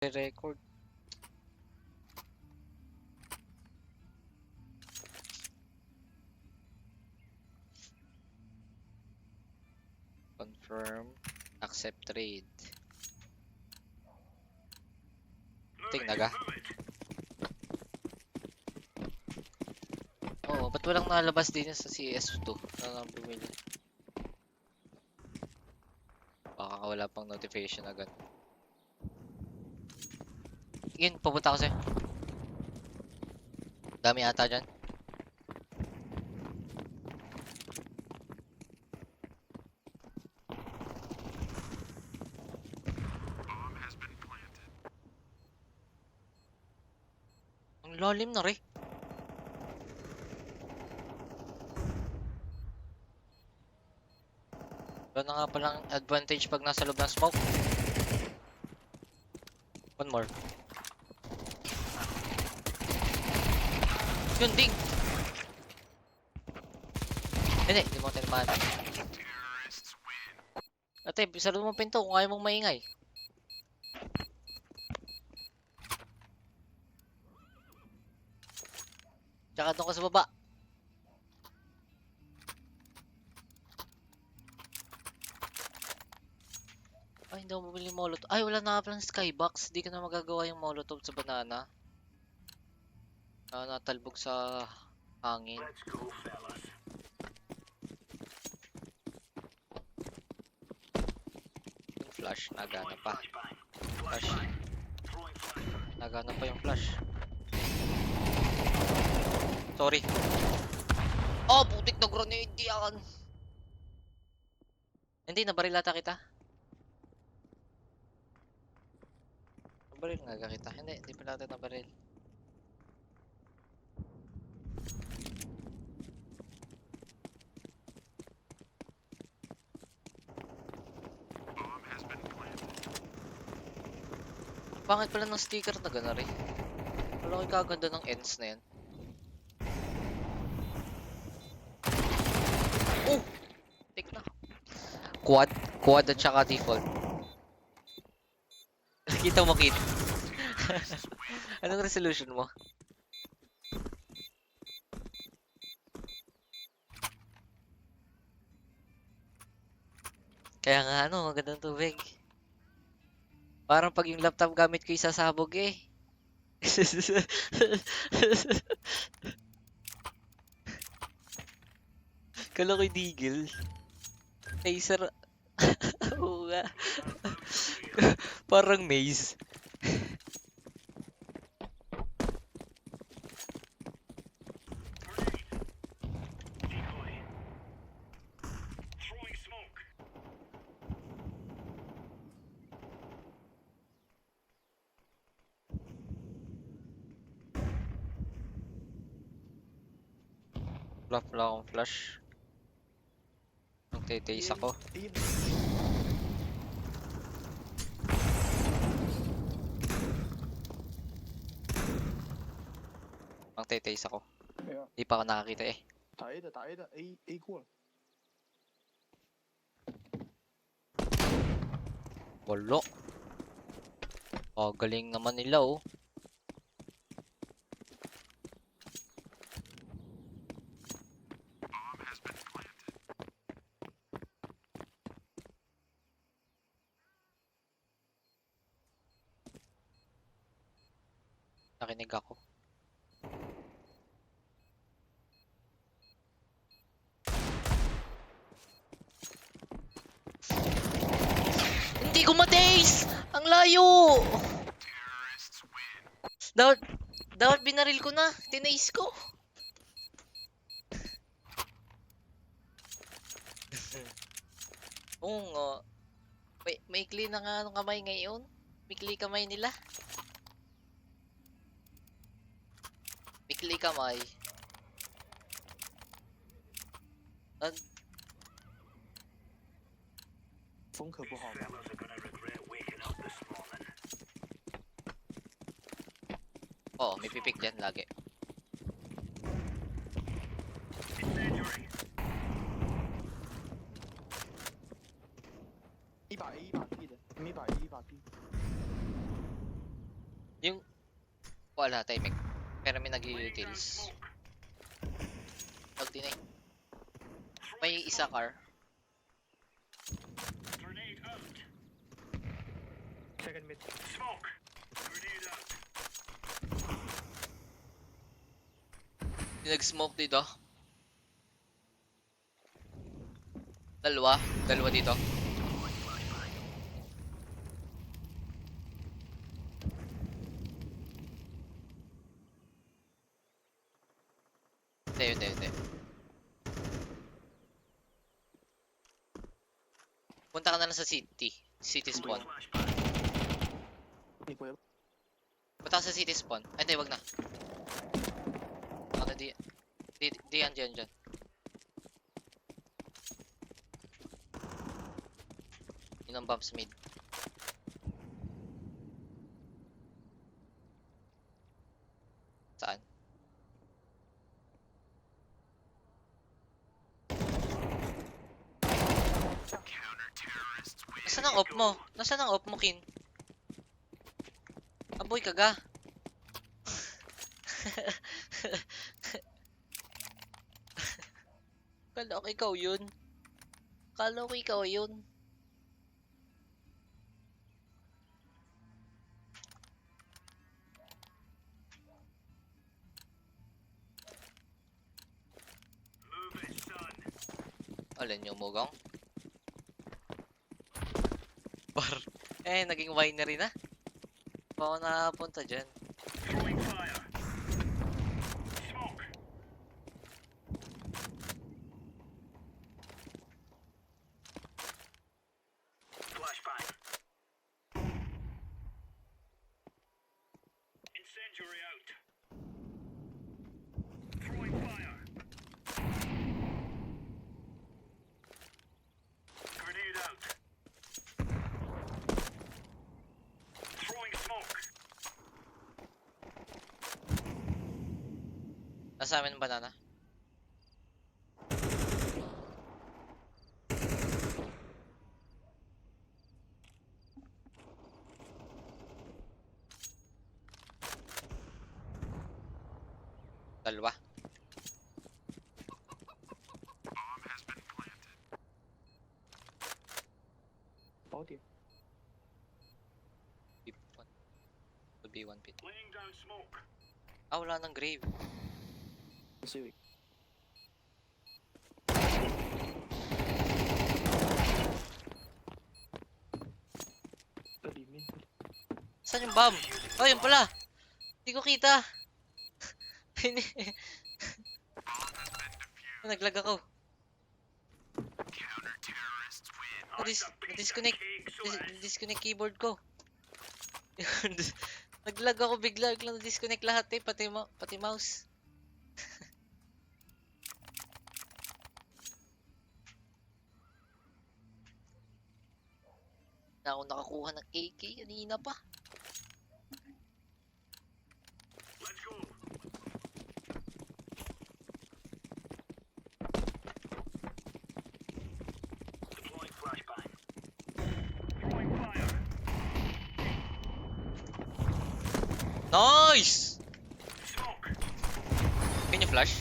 record. Confirm. Accept trade. Tingnan ka. Oo, ba't walang nalabas din sa CS2? Na bumili. Baka wala pang notification agad. Yun, papunta ako sa'yo. Dami ata dyan. Ang lalim na rin. Wala na nga palang advantage pag nasa loob ng smoke. One more. Yun, ding! Hindi mo tinamaan. Ate, sarado mo pinto kung ayaw mong maingay. Tsaka doon ka sa baba. Ay, hindi ako mabili molotov. Ay, wala na nga palang skybox. Di ko na magagawa yung molotov sa banana. Natalbog sa hangin. Yung flash, nagana pa. Flash. Nagana pa yung flash. Sorry. Oh, putik na grenade yan. Hindi, nabaril ata kita. Nabaril nga kita. Hindi pa natin nabaril. Bakit pala ng sticker na gano'n rin? Wala ko kaganda ng ends na yan. Oh! Tik na. Quad at saka default. Kita mo, kid. Anong resolution mo? Kaya nga ang ganda ng tubig. Parang pag yung laptop gamit ko isasabog eh. Kala ko'y digil. Taser. Oo nga. Parang maze. Wala akong flash. Nagtitaste ako. Nagtitaste ako. Di pa ako nakakita eh. 打 A 的 A 过了， Wala. Oh, galing naman nila oh. Nakinig ako. Hindi ko ma-taste! Ang layo! Dapat binaril ko na. Tinaste ko. Oo nga. Maikli na nga ang kamay ngayon. Maikli kamay nila. Maikli kamay. 风可不好吗？ Oo, may pipik dyan lagi.一把 A 一把 B 的，你们一把 A 一把 B。Yung, wala, timing. Pero may nag-utils. Tag din eh. May isa car. Second mid. Yung nag-smoke dito. Dalawa dito. Hindi. Punta ka na lang sa city. City spawn. Hindi po. Punta ka sa city spawn. Ay, hindi, wag na. Ano, di yan, dyan. Yun ang bumps mid. Saan? Nasaan ang op mo? Nasaan ang op mo, Kin? Aboy ka ga. Kala ko ikaw yun. Alin yung mugong? Par. Naging winery na. Pa ako nakapunta dyan. Nasa amin ang banana. Dalawa. Bawat yun. Would be one pit. Wala ng grave. Kasi min. Saan yung bomb? Oh, yun pala. Hindi ko kita. Naglag ako. Disconnect keyboard ko. Naglag ako bigla na-disconnect lahat pati mouse. Na ako nakakuha ng AK kanina pa. Nice! Can you flash?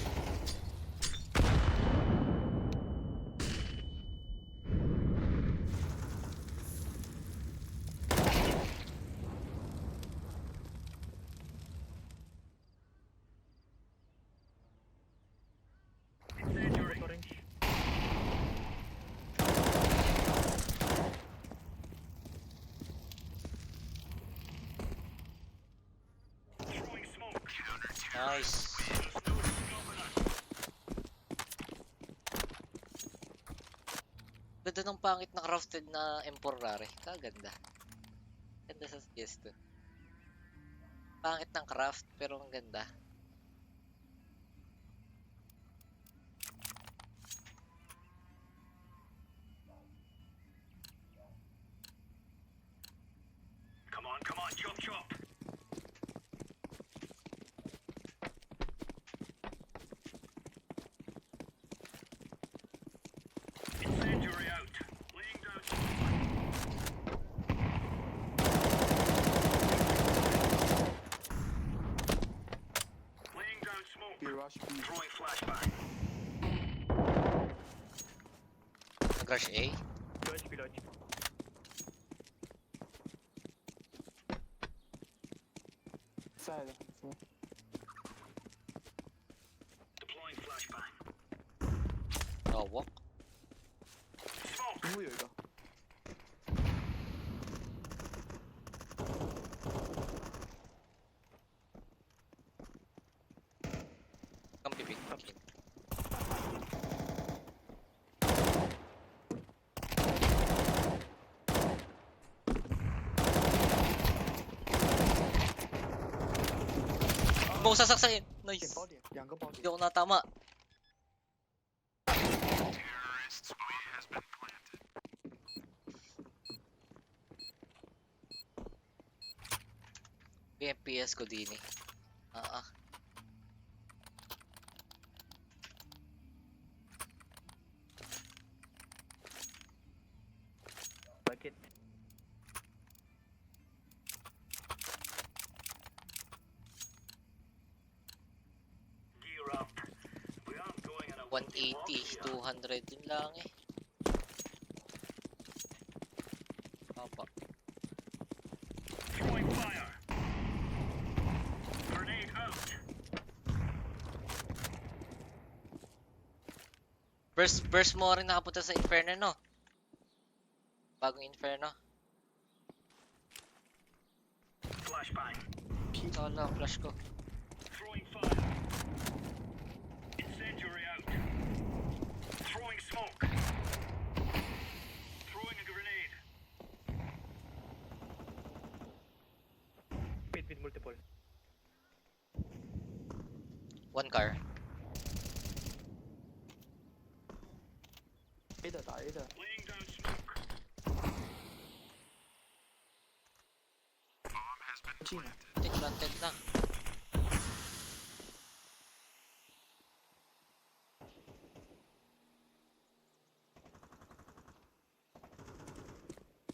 Orange. Nice. Ganda ng pangit na crafted na M4 rare. Kaganda. Ganda sa CS2. Pangit ng craft pero ang ganda. Come on, chop. Incendiary out. Laying down. Nag-rush A. Low HP, low HP. Side. Deploying flashbang. Tawak. Smoke. 中路有一个， Kang bibig. Mo sasaksayin. 点 Nice. 包点，2个包 Hindi 点。 ako natama. Yung FPS ko din eh. Ah, ah. Bucket. Gear up. We aren't going on a 180, 200 din lang eh. Papa. Throwing fire. Grenade out. Burst mo rin nakapunta sa Inferno, no? Bagong Inferno. Flashbang. Ito lang, flash ko. Throwing fire. Incendiary out. Throwing smoke. Throwing a grenade. Mid with multiple. One car. A 的打 A 的， Laying down smoke. 近了。 Planted na.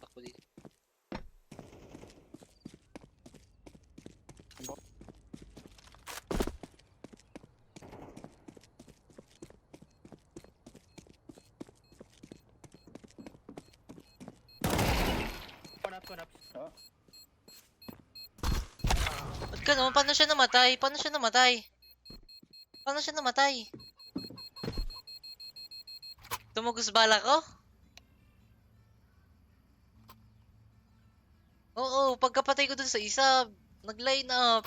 Ako din. One up. Ba't ganun? Paano siya namatay? Paano siya namatay? Paano siya namatay? Tumugos bala ko? Oo, pagkapatay ko dun sa isa, nag-line up.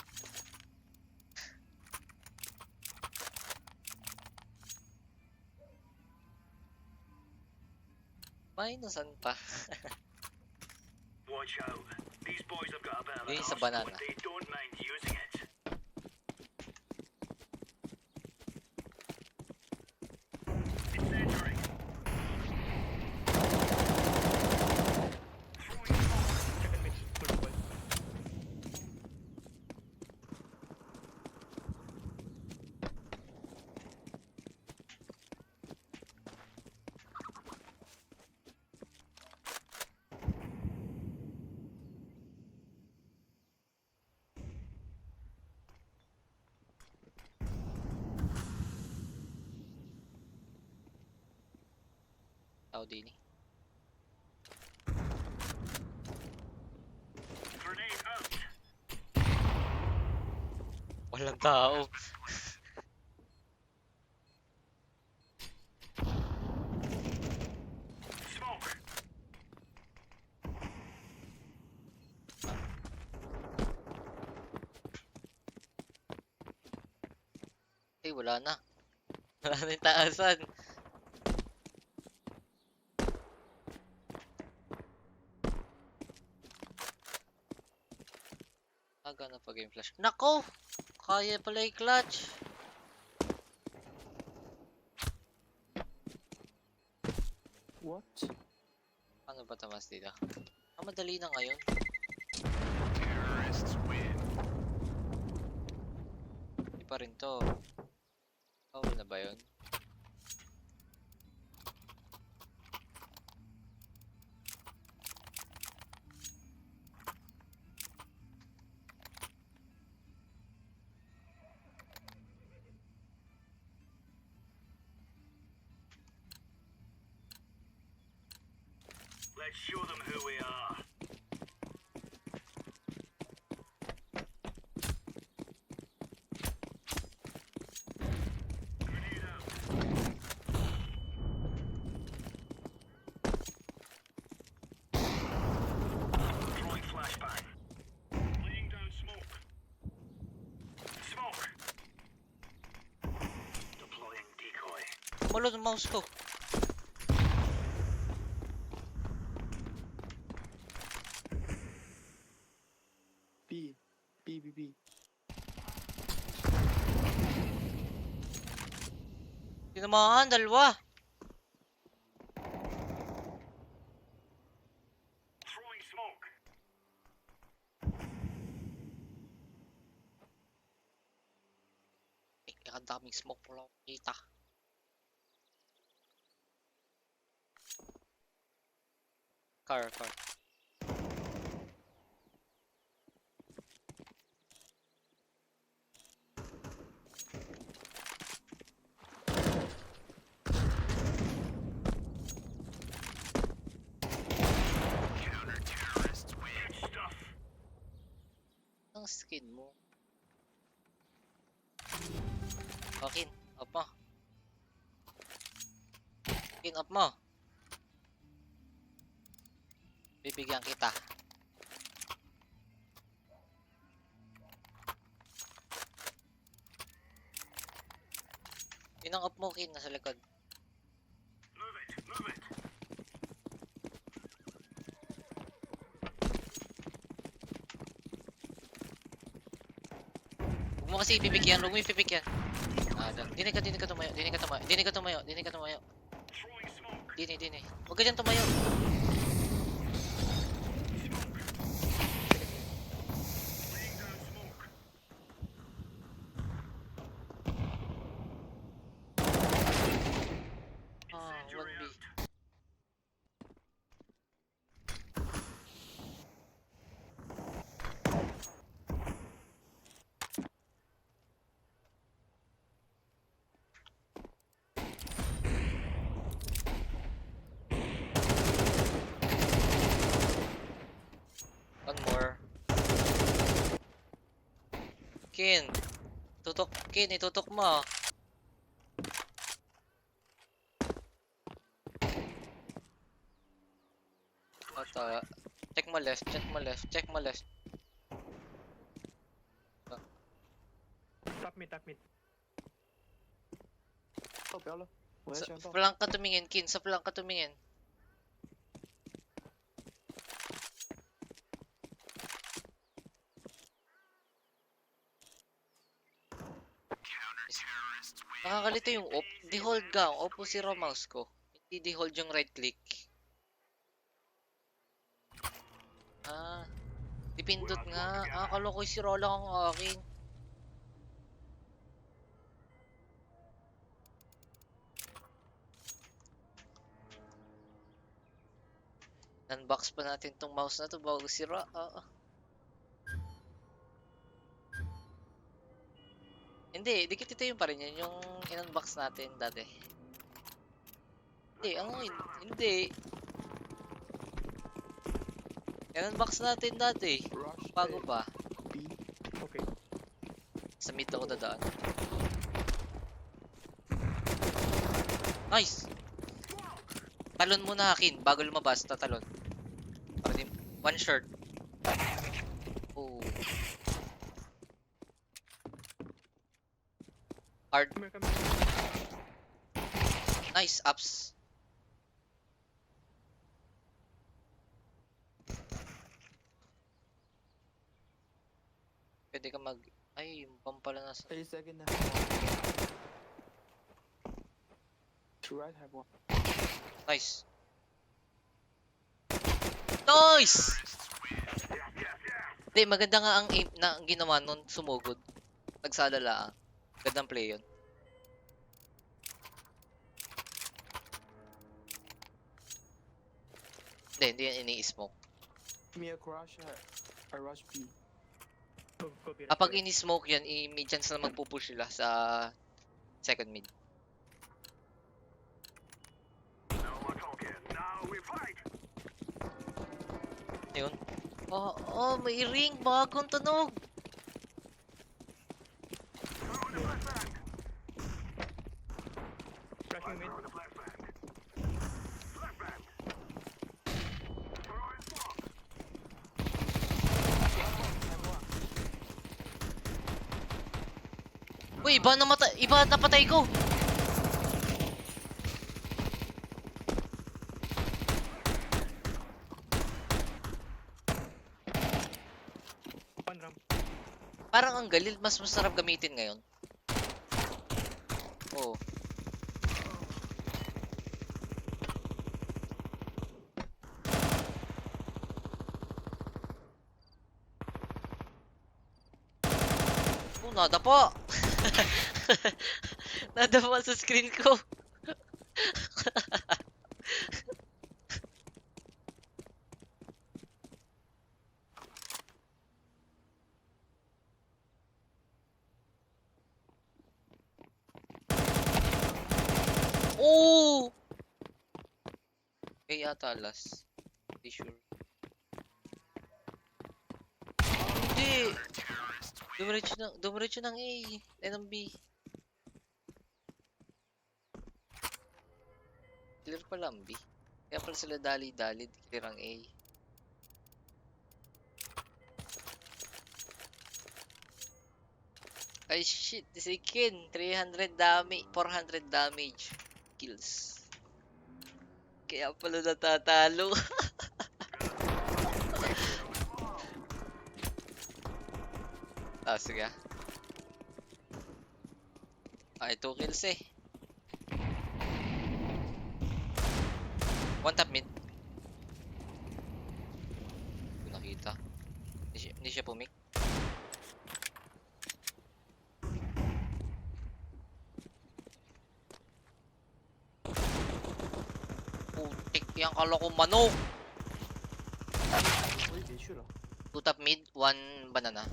Minusan pa. Watch out. These boys have got a bit of Yung an sa arsenal, banana. but they don't mind using it. Incendiary. Throwing smoke. Second mid, multiple. Tao din eh. Grenade out. Walang tao. Smoke. Eh, wala na. Wala na yung taasan. Aga na pa game flash. Nako! Kaya pala yung clutch. What? Ano ba tamas dito? Madali na ngayon. Hindi pa rin to. Foul na ba yun? Let's show them who we are. Grenade out. Throwing flashbang. Laying down smoke. Smoke. Deploying decoy. Mulot ang mouse ko. B. B, B, B. Tinamaan, dalawa. Throwing smoke. Ang daming smoke po lang kita. Car. Counter-terrorists win. Stuff. Ang skin mo. Akin, up mo. Akin, up mo. Bibigyan kita. Yun ang up mo, Kin, nasa likod. Move it. Move it. Huwag mo kasi ipipikyan, huwag mo ipipikyan. Dini ka tumayo. Throwing smoke. Dini. Huwag ka dyan tumayo. Laying down smoke. Incendiary 1B. out. One more. Kin, itutok mo. Ata, check mo left. Top mid, top mid. 到不要了，我要 Sa 先到。 flank ka tumingin, Kin, sa flank ka tumingin. Counter-terrorists win. Nakakalito yung op. Di-hold ka. Op po si mouse ko. Hindi di-hold yung right click. Dipindot nga. Kalokoy si lang ang akin. Unbox pa natin tong mouse na to bago sira. Hindi, dikit ito yung pa rin yun. Yung in-unbox natin dati. Hindi. In-unbox natin dati. Rush Bago A, pa. B. Okay. Sa mid ako dadaan. Nice! Talon muna Akin, bago lumabas, tatalon. Para din, one shot. Oh. Hard. Come here. Nice, ups. Pwede ka mag... Ay, yung bomb pala nasa... 8 second now. To right have one. Nice. Nice! Hindi, maganda nga ang aim na ang ginawa nun, sumugod. Nagsala lang. Gandang play yun. Hindi yan ini-smoke. Give me a crush. I rush B. Go B. Kapag ini-smoke yan, may chance na magpupush sila sa second mid. Now we're talking. Now we fight. Yun. Oh, may ring. Bagong tunog. Flashing mid. Uy, iba napatay ko. One ramp. Parang ang galil, mas masarap gamitin ngayon. Oo. Oh, nadapa. Nadapa sa screen ko. Oh! Eh, yata last. Hindi sure. Hindi! Dumiretso ng A. Eh, ng B. Clear pala ang B. Kaya pala sila dali-dali. Clear ang A. Ay shit, si Ken, 300 damage, 400 damage kills. Kaya pala natatalo. Sige. Ay, 2 kills eh. One tap mid. Hindi ko nakita. Hindi siya pumik. Putik yung kala ko manok.我也别去了。 Two top mid, one banana.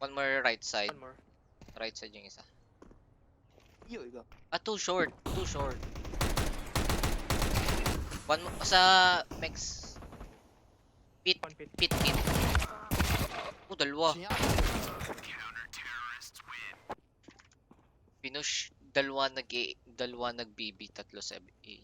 One more right side. One more. Right side yung isa. 有一个， Ah, too short. Too short. One sa Mex. Pit. One pit. Pit. Oh, dalawa. 行呀， Pinush. Dalawa nag-BB. Tatlo sa A. Okay.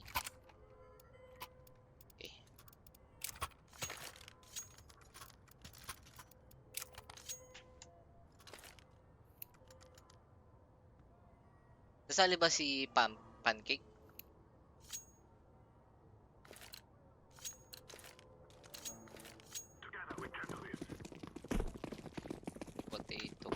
Nasali ba si Pancake? Potato.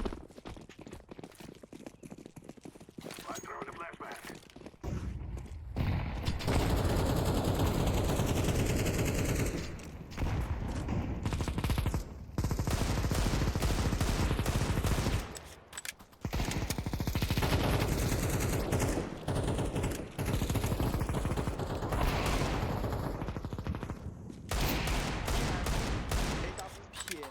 AWP，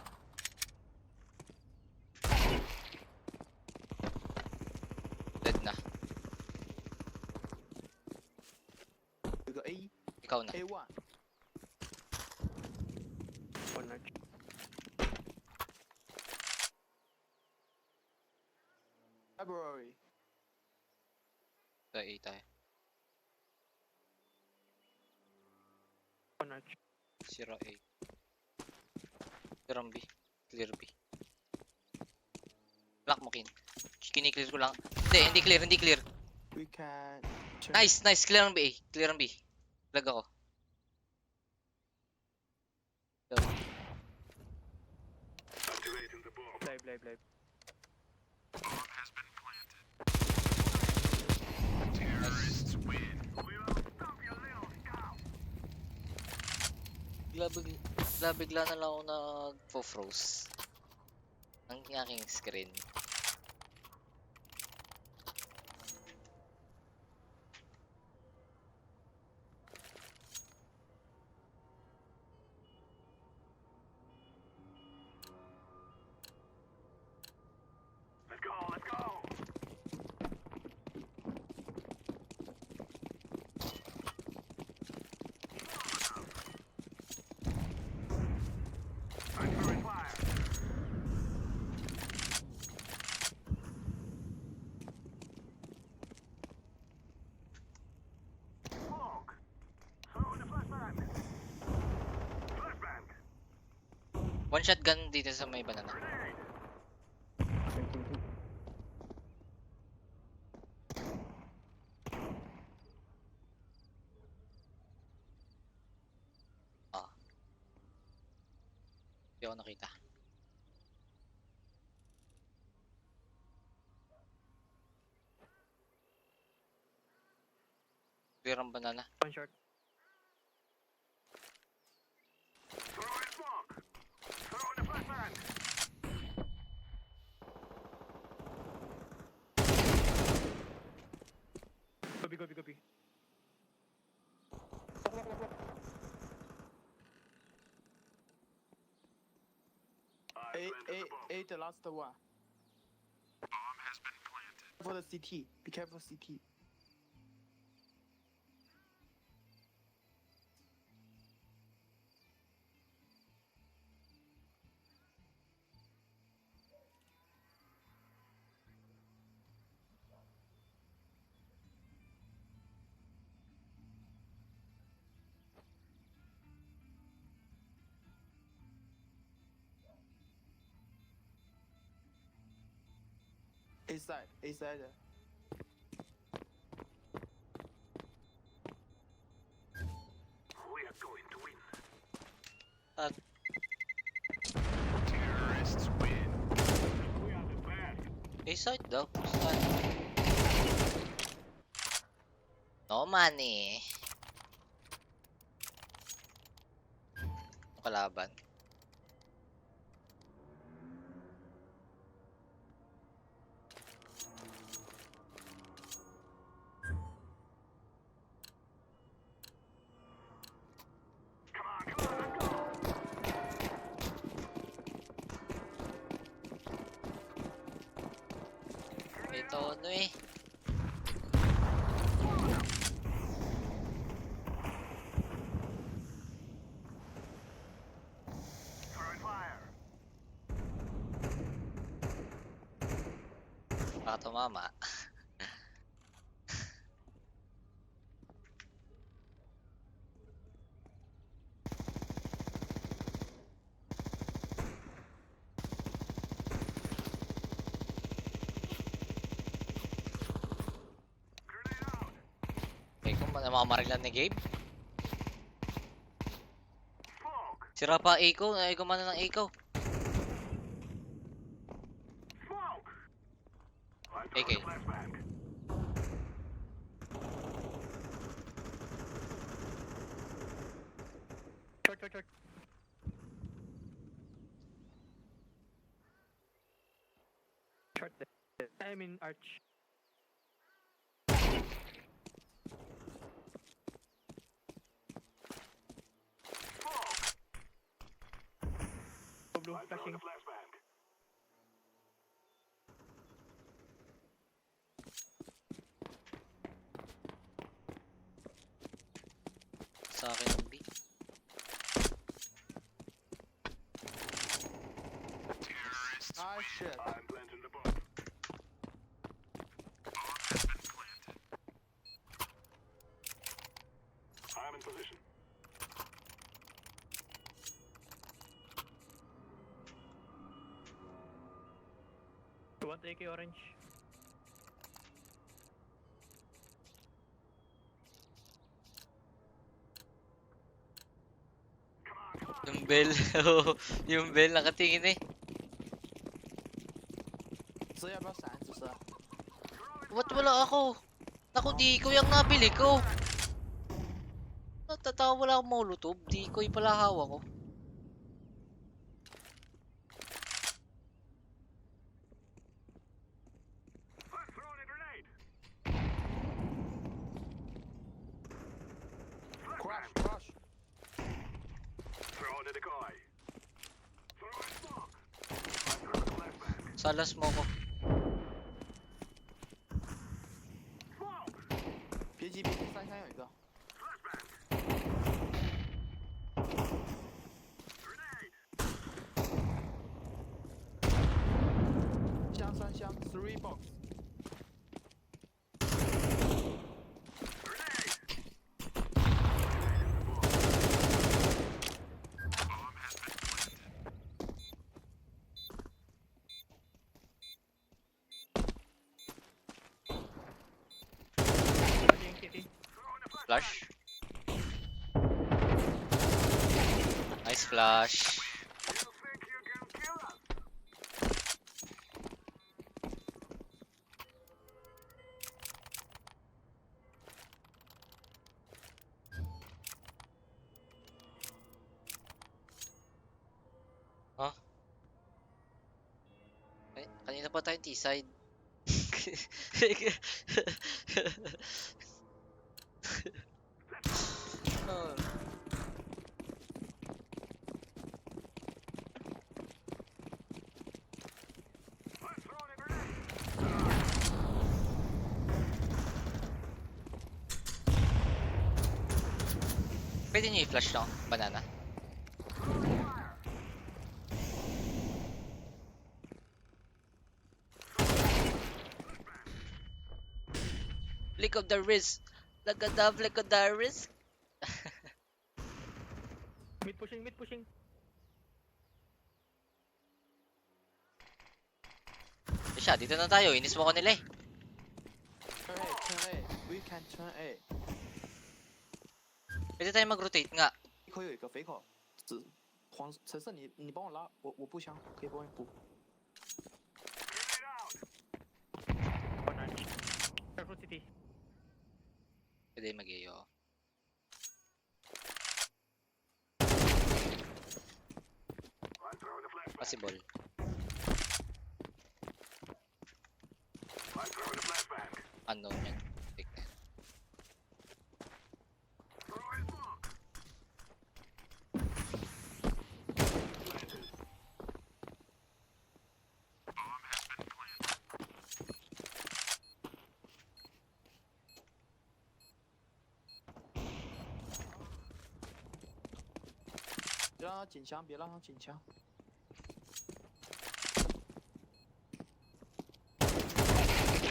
Dead na. 有个 A Ikaw na. A1， One arch. February， Sa A tayo. One arch. Sira A. Clear ang B. Clear B. Lock mo, Kin. Kini-clear ko lang. Hindi clear, hindi clear. we can turn Nice, nice. Clear ang B. Clear ang B. Lag ako. Live. Bigla na lang ako nagpo-froze. Ang aking screen. One shot gun dito sa may banana. Ah. Hindi ako nakita. Clear ang banana. One short. Throwing smoke. Throwing a flashbang. Gobi. A, the last one. Bomb has been planted. For the CT. Be careful CT. A side. We are going to win. Terrorists win. We are the best. A-side daw. Saan? No money. Kalaban. Come on, let's go. Ito ano eh. Throwing fire. Baka tumama. Grenade out. Eh kung namamarilan ni Gabe. Smoke. Sira pa Eiko. Eiko man ng Eiko. Smoke. I'm AK. throwing a flashbang. Short. Short there. I mean arch. Smoke. Blue I'm throwing flashing. a flashbang. Sa akin ang B. Ah, shit. I'm planting the bomb. I'm in position. One AK orange. Yung bell. Oo, yung bell nakatingin eh. 是要不要闪？是不是？ Ba't wala ako? Naku, di ko yung nabili ko. Natatawa wala akong molotov. Di ko yung pala hawak ko. I'm throwing a grenade. Crush. Throwing a decoy. Throwing smoke. I'm throwing a flashbang. Salas mo ko. Smoke. 别急，山上有一个。 Flashbang. Grenade. 箱3 box。 Grenade. Flash. Nice flash. You think you can kill us? Kanina pa tayo T-side. Oh. I'm throwing a grenade. Pwede niyo i-flash no? Banana. Flick of the wrist. Lagadab, flick of the wrist. Mid pushing, mid pushing. Siya, dito na tayo. Inis mo ko nila eh. Turn A, turn A. We can turn A. Pwede tayo mag-rotate nga. 口有一个肥口，紫黄橙色你帮我拉，我步枪，可以帮我补。 Grenade out. One arch. Careful city. Pwede mag-iyo. I'm throwing a flashbang. Possible. I'm throwing a flashbang. Unknown yan. Take na yan. Throwing smoke. Planted. Bomb has been planted. 别让他紧枪，别让他紧枪。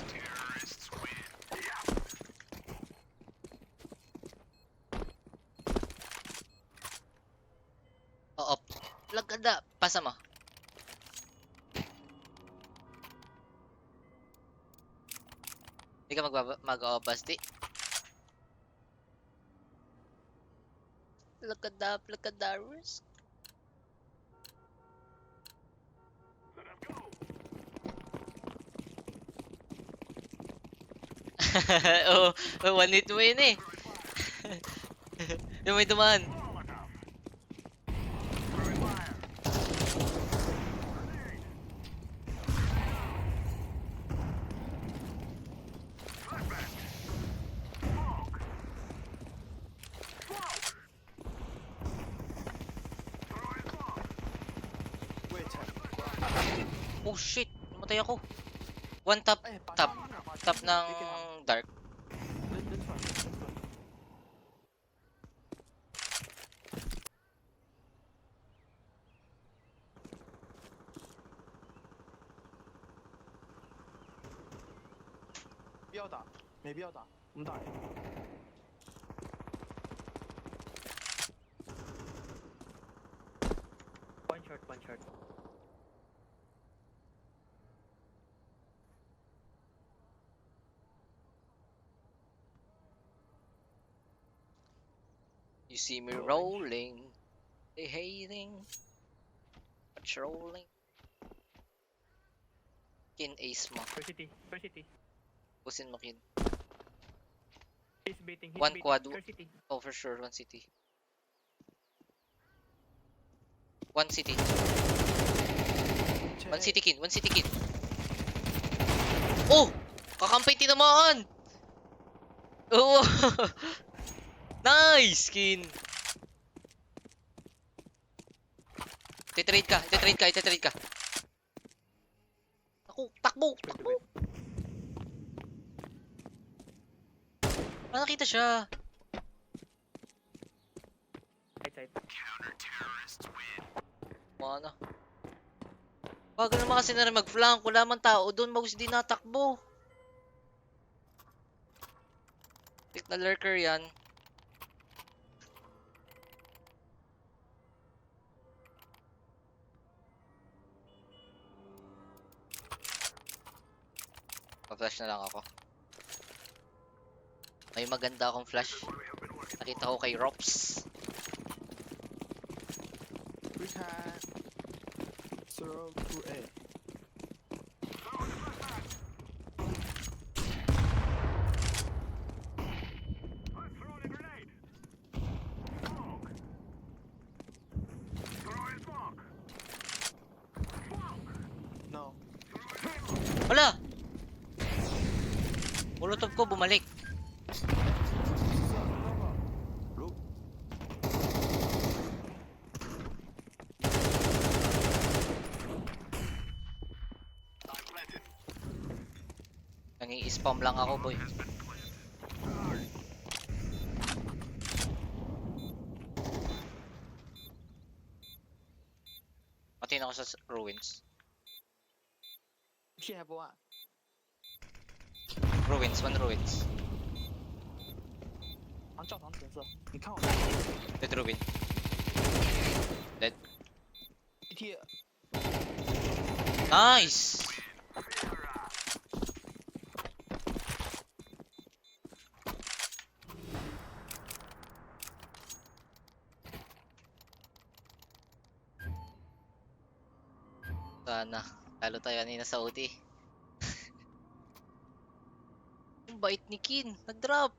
Terrorists win. Oo. Lagada. Pasa mo. Hindi ka mag-basti. Lagada, lagadaris. Let him go. Oo. Oh, one hit mo yun eh. Yung may dumaan. Molotov. Throwing fire. Grenade. Flashbang. Smoke. Smoke. Throwing smoke. Wait， Oh shit. Namatay ako. One tap. 哎，把 Tap. 枪拿把 Tap 枪 ng 别给他， dark. 扔出来，扔出来。必要打，没必要打，我们打 A。 One shot, one shot. You see me rolling. They hating. Patrolling. Kin ace mo. First city, first city. Pusin mo kin. He's baiting, he's One baiting. quad. First city. Oh, for sure. One city. One city. One city kin. One city kin. Oh! Kakampay tinamaan! Oo! Nice, kin! Ititrade ka, ititrade ka, ititrade ka. Takbo, takbo, takbo! Ah, nakita siya. Right side. Counter-terrorists win. Mana. Bago naman kasi na rin mag-flank. Wala man tao doon. Mouse di natakbo. Tik na lurker yan. Pa-flash na lang ako. May maganda akong flash. What do we have Nakita ko kay Rops. We can throw to A. I'm throwing a grenade. Smoke. Throwing smoke. Smoke. No. Wala! Molotov ko bumalik. Look. I'm planted. Nangi-spam lang ako, boy. Matin ako sa ruins. She have one. Ruins, one ruins. 啊，教堂紫色，你看我 Dead ruin. Dead. T Nice! Sana. Talo tayo kanina sa OT. Ang bait ni Kin. Nag-drop.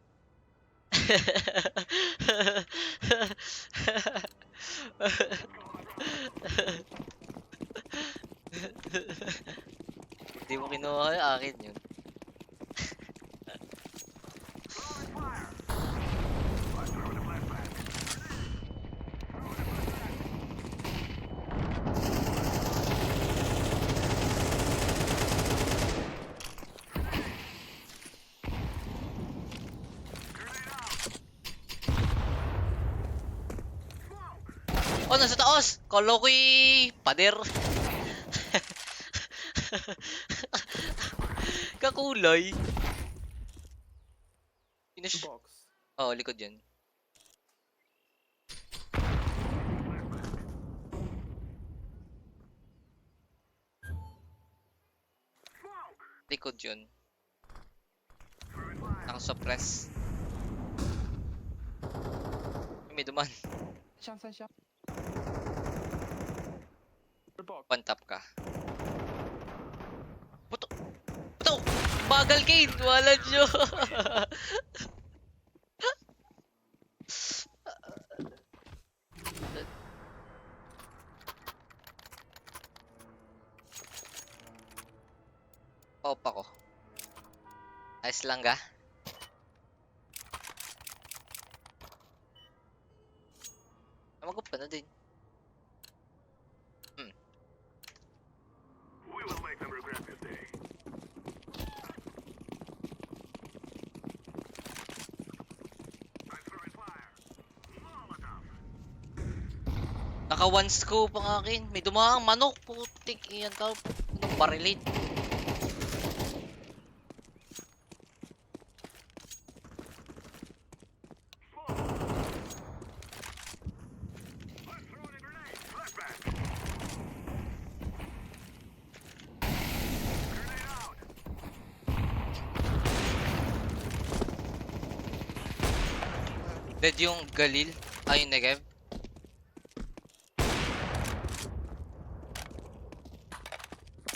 Hindi mo kinuha yung akin yun. Throwing fire. I'm throwing a flashbang. Grenade out. Smoke. Oh, nasa taas! Kala ko'y pader. Kakulay. Finish. box. Oh, likod yun. Smoke. Likod yun. Throwing fire. Nakasuppress. May duman. 香三香。box. One tap ka. Puto! Puto! Bagal Kane! Wala nyo! Pop ako. Ayos lang ga? Namagup ka na din. We will make them regret this day. I'm throwing fire. Molotov. Naka one scope ang akin. May dumaang manok. Putik iyan ka. Anong barilate? I'm throwing a grenade. Flashbang. Grenade out. Dead yung Galil. Ay, yung Negev.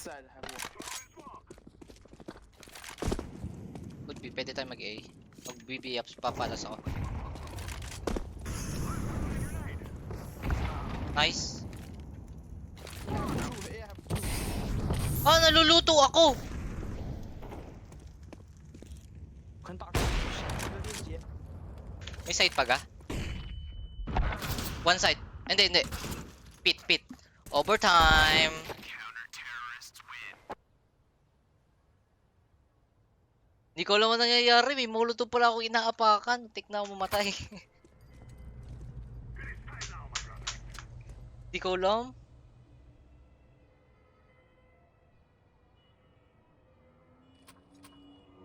Side have one. Throwing smoke. Could be. Pwede tayo mag-A. Mag-BB ups. Papalas ako. Grenade. Nice. Two. A have two. Ah, naluluto ako! 很大个，这个链接。 May side pa ga? One side. Hindi, hindi. Pit, pit. Overtime. Hindi ko alam ano nangyayari. May molotov pala ako inaapakan. Tik na ako mamatay. It is time now, my brother. Hindi ko alam.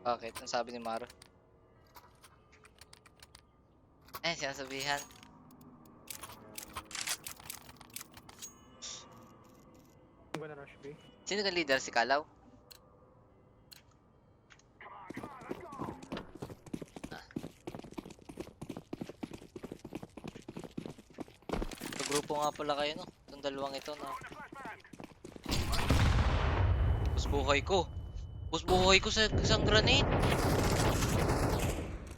Bakit? Ang sabi ni Maro? Eh, sinasabihan. I'm gonna rush B. Sino ka leader? Si Kalaw? Come on, let's go. nga pala kayo, no? Itong dalawang ito na. Bus buhay ko. Bus buhay ko sa isang grenade.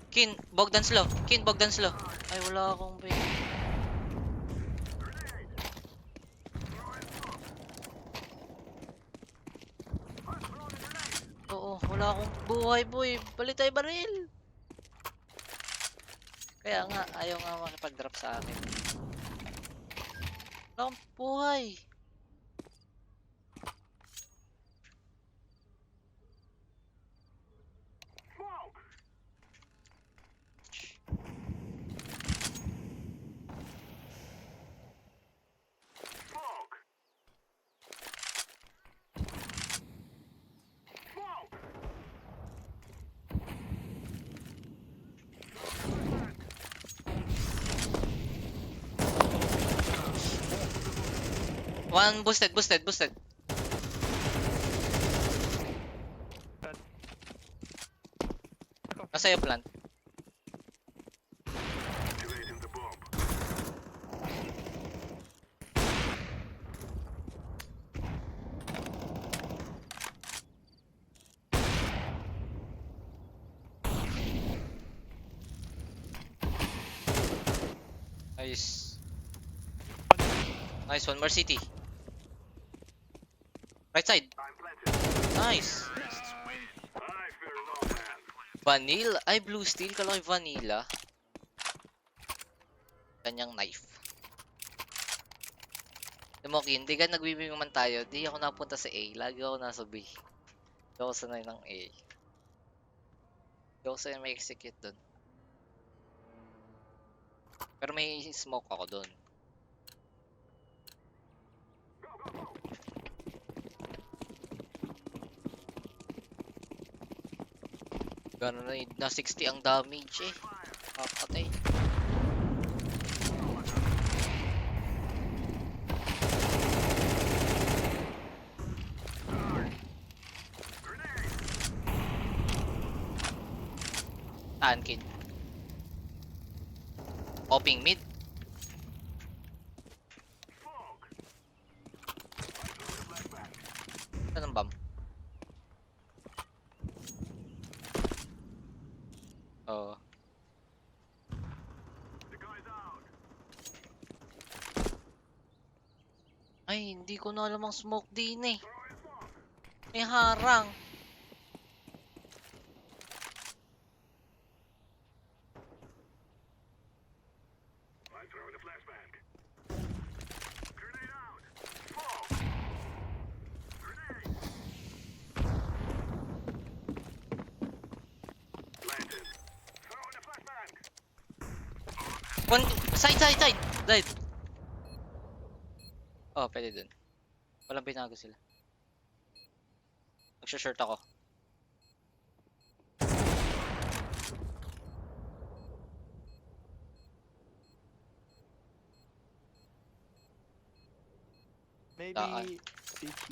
Kin, Bogdan slow. Kin, Bogdan slow. Ay, wala akong bay. Oo, wala akong buhay, boy. Balik tayo baril. Kaya nga, ayaw nga makipag-drop sa akin. Wala akong buhay. Smoke! Smoke! Smoke! One boosted, boosted, boosted. Nasa iyo plant. Activating the bomb. Nice. Nice, one more city. Right side. I'm planted. Nice. I fear no man. Vanilla. Ay, blue steel. Kalaki vanilla. Kanyang knife. Demoki, hindi ka nagbibigay man tayo. Di ako napunta sa A. Lagi ako nasa B. Di ako sanay ng A. Di ako sanay may execute dun. Pero may smoke ako dun. Gano'n na 60 ang damage eh. Papatay. Saan, kid? Popping mid. Smoke! Saan ang bomb? Oo. The guy's out. Ay, hindi ko na alam ang smoke din eh. Throwing smoke. May harang. I'm throwing a flashbang. Grenade out. Smoke. Grenade. Planted. Throwing a flashbang. One, side. Died. Oh, pwede dun. Walang binago sila. Magsha-short ako. Maybe Daan. CT.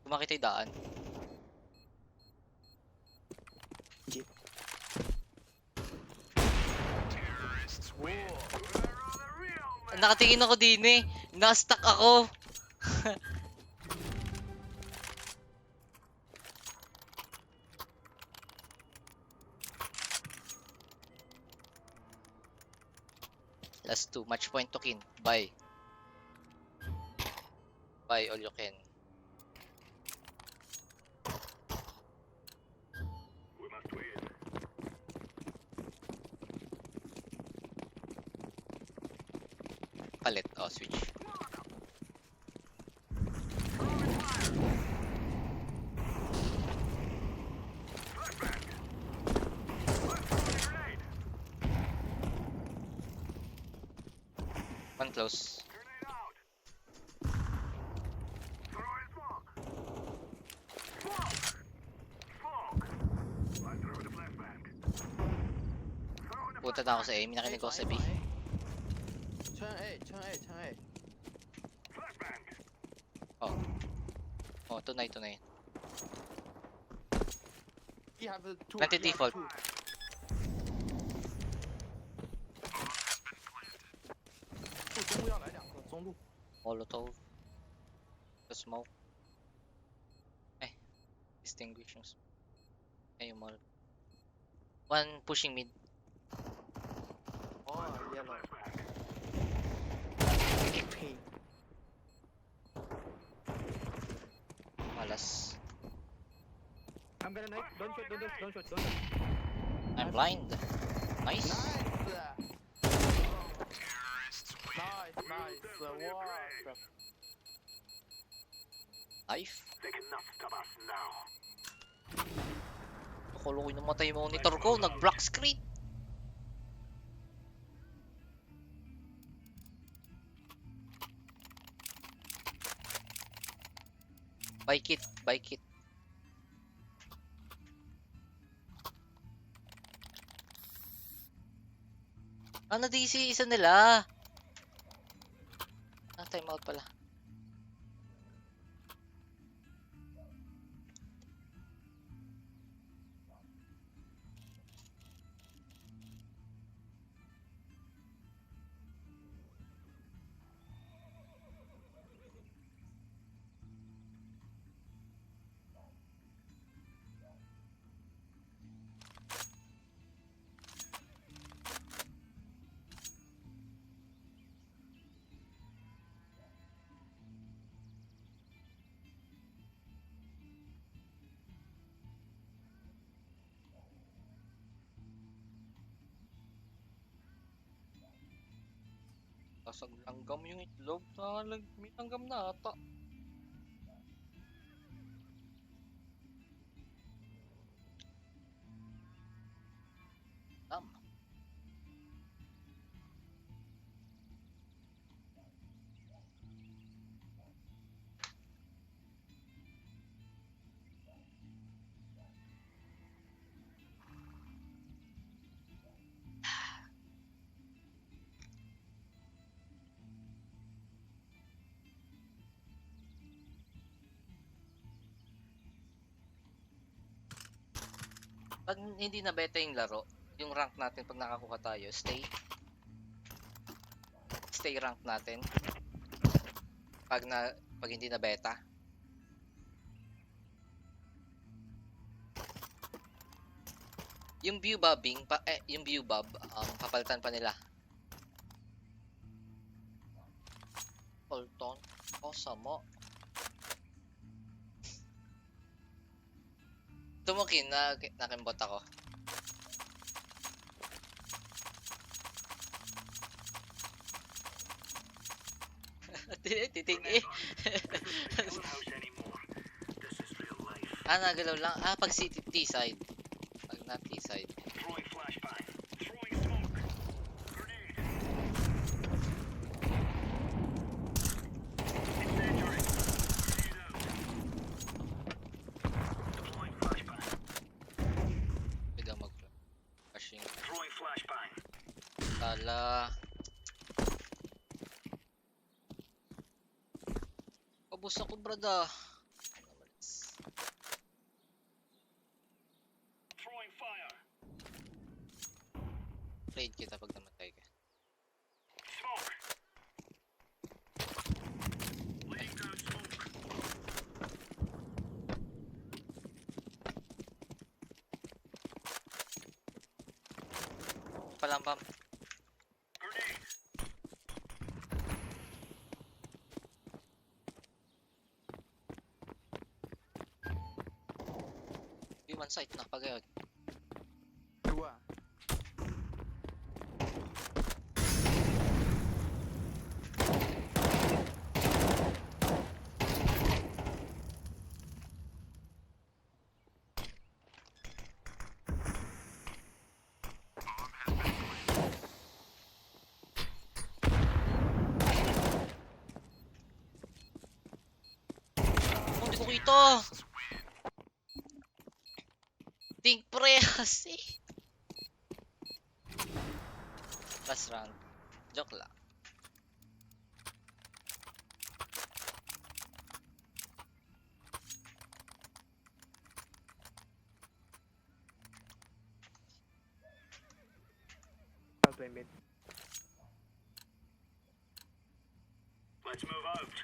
Kung makita yung daan. Jeep. We're on a real man. Nakatingin ako din eh. Na-stuck ako. Last 2. Match point to kin. Bye. Bye all you can. We must win. Palit. Oh, switch. Flashbang. I'm throwing a grenade. One close. Grenade out. Throwing smoke. Smoke. Smoke. I'm throwing a flashbang. Throwing a Punta na ako sa A. May nakinig ako sa B. Turn A, turn A, turn A. flashbang. Oh, tunay. You have a two. Planted you have default. two. Oh,中不要来。中路。 Molotov. The smoke. Eh, distinguish yung smoke. Eh, yung molotov. One pushing mid. Oh, yellow. Pink. Malas. I'm gonna knife. Don't shoot, don't shoot. I'm blind. Nice. Nice! Nice. What? Knife. They cannot stop us now. Nakulo ko yung namatay yung monitor ko. Nag-block screen. Bike it. Ano DC? Isa nila. Time out pala. Kasag langgam yung itlog. May langgam na ata. Pag hindi na beta yung laro, yung rank natin pag nakakuha tayo, stay rank natin. Pag hindi na beta. Yung view bobbing, yung view bob, papalitan pa nila. Colton, mo. Tumukin na nakimbot ako. Titig eh. House anymore. This is real life. Nagalaw lang. Pag T-side. Pag na T-side. Throwing flashbang. Throwing smoke. Grenade. Incendiary. Grenade out. Deploying flashbang. Pwede mag-flashing. Throwing flashbang. Tala. Pabos ako, brada. Throwing fire. Trade kita pag namatay ka. Smoke. Laying down smoke. Palambam. Grenade. Human site na pagayod. Dua. Hindi ko kita. Think prehas eh. Last round. Joke lang. I'll play mid. Let's move out.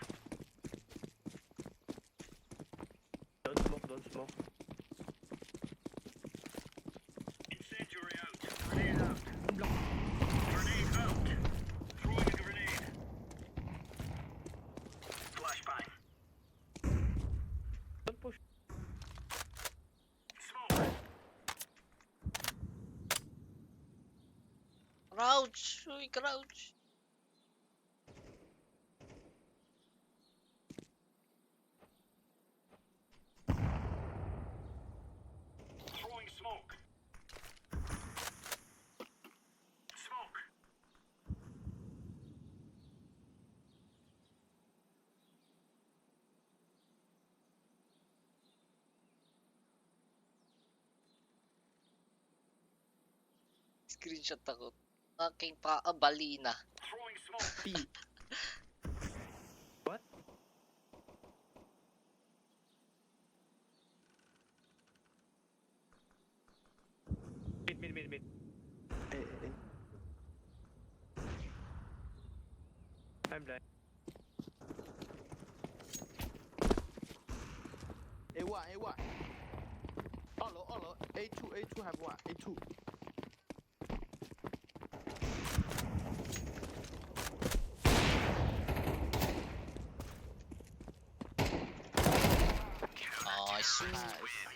Don't smoke, don't smoke. Incendiary out. Grenade out. Grenade out. Throwing a grenade. Flashbang. Don't push. Smoke. Crouch! Uy, crouch! Throwing smoke. Smoke. Screenshot ako. Aking paabalina. Throwing smoke. B. What? Mid. A. I'm blind. A1. All. A2 have one. A2. Nice. Nice.